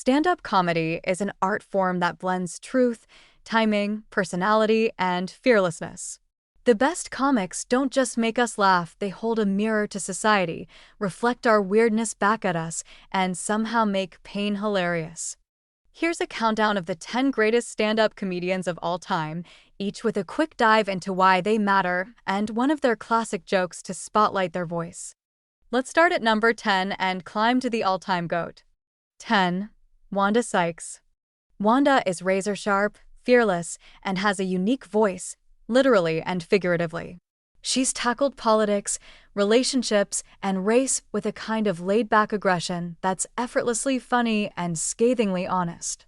Stand-up comedy is an art form that blends truth, timing, personality, and fearlessness. The best comics don't just make us laugh, they hold a mirror to society, reflect our weirdness back at us, and somehow make pain hilarious. Here's a countdown of the 10 greatest stand-up comedians of all time, each with a quick dive into why they matter and one of their classic jokes to spotlight their voice. Let's start at number 10 and climb to the all-time GOAT. 10. Wanda Sykes. Wanda is razor-sharp, fearless, and has a unique voice, literally and figuratively. She's tackled politics, relationships, and race with a kind of laid-back aggression that's effortlessly funny and scathingly honest.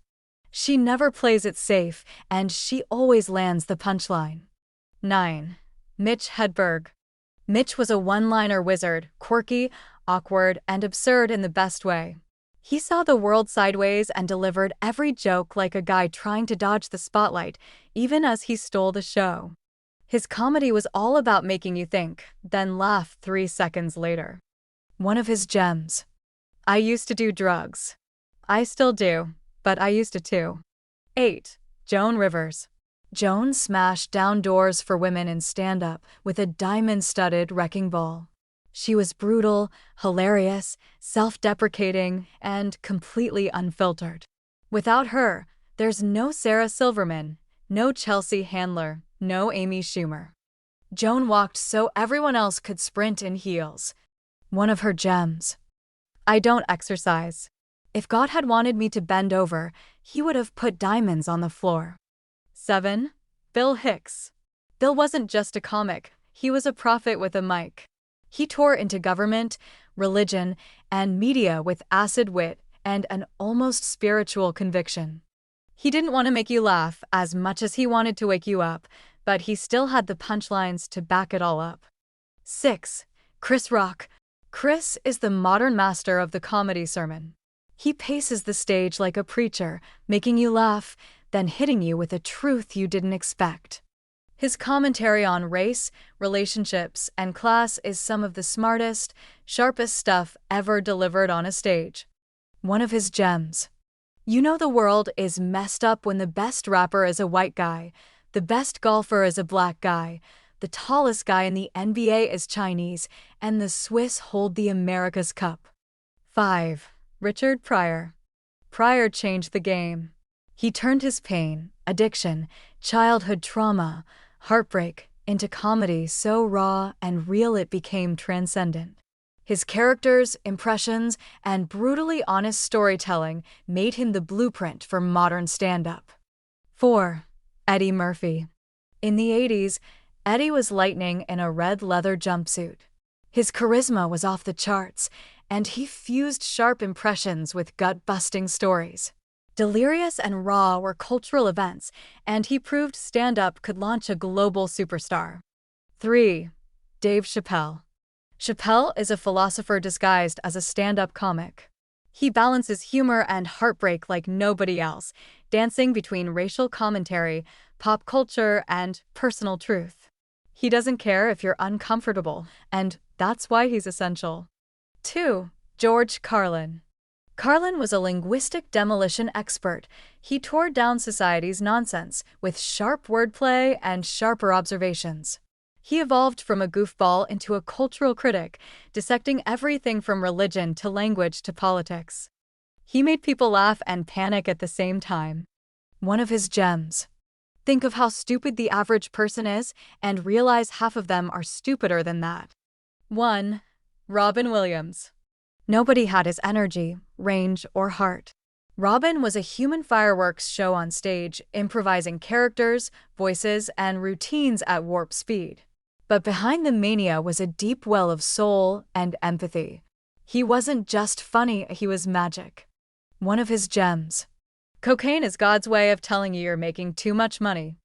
She never plays it safe, and she always lands the punchline. 9. Mitch Hedberg. Mitch was a one-liner wizard, quirky, awkward, and absurd in the best way. He saw the world sideways and delivered every joke like a guy trying to dodge the spotlight, even as he stole the show. His comedy was all about making you think, then laugh 3 seconds later. One of his gems. I used to do drugs. I still do, but I used to too. 8. Joan Rivers. Joan smashed down doors for women in stand-up with a diamond-studded wrecking ball. She was brutal, hilarious, self-deprecating, and completely unfiltered. Without her, there's no Sarah Silverman, no Chelsea Handler, no Amy Schumer. Joan walked so everyone else could sprint in heels. One of her gems. I don't exercise. If God had wanted me to bend over, he would have put diamonds on the floor. 7. Bill Hicks. Bill wasn't just a comic, he was a prophet with a mic. He tore into government, religion, and media with acid wit and an almost spiritual conviction. He didn't want to make you laugh as much as he wanted to wake you up, but he still had the punchlines to back it all up. 6. Chris Rock. Chris is the modern master of the comedy sermon. He paces the stage like a preacher, making you laugh, then hitting you with a truth you didn't expect. His commentary on race, relationships, and class is some of the smartest, sharpest stuff ever delivered on a stage. One of his gems. You know the world is messed up when the best rapper is a white guy, the best golfer is a black guy, the tallest guy in the NBA is Chinese, and the Swiss hold the America's Cup. 5. Richard Pryor. Pryor changed the game. He turned his pain, addiction, childhood trauma, heartbreak into comedy so raw and real it became transcendent. His characters, impressions, and brutally honest storytelling made him the blueprint for modern stand-up. 4. Eddie Murphy. In the 80s, Eddie was lightning in a red leather jumpsuit. His charisma was off the charts, and he fused sharp impressions with gut-busting stories. Delirious and raw were cultural events, and he proved stand-up could launch a global superstar. 3. Dave Chappelle. Chappelle is a philosopher disguised as a stand-up comic. He balances humor and heartbreak like nobody else, dancing between racial commentary, pop culture, and personal truth. He doesn't care if you're uncomfortable, and that's why he's essential. 2. George Carlin. Carlin was a linguistic demolition expert. He tore down society's nonsense with sharp wordplay and sharper observations. He evolved from a goofball into a cultural critic, dissecting everything from religion to language to politics. He made people laugh and panic at the same time. One of his gems. Think of how stupid the average person is and realize half of them are stupider than that. 1. Robin Williams. Nobody had his energy, range, or heart. Robin was a human fireworks show on stage, improvising characters, voices, and routines at warp speed. But behind the mania was a deep well of soul and empathy. He wasn't just funny, he was magic. One of his gems. Cocaine is God's way of telling you you're making too much money.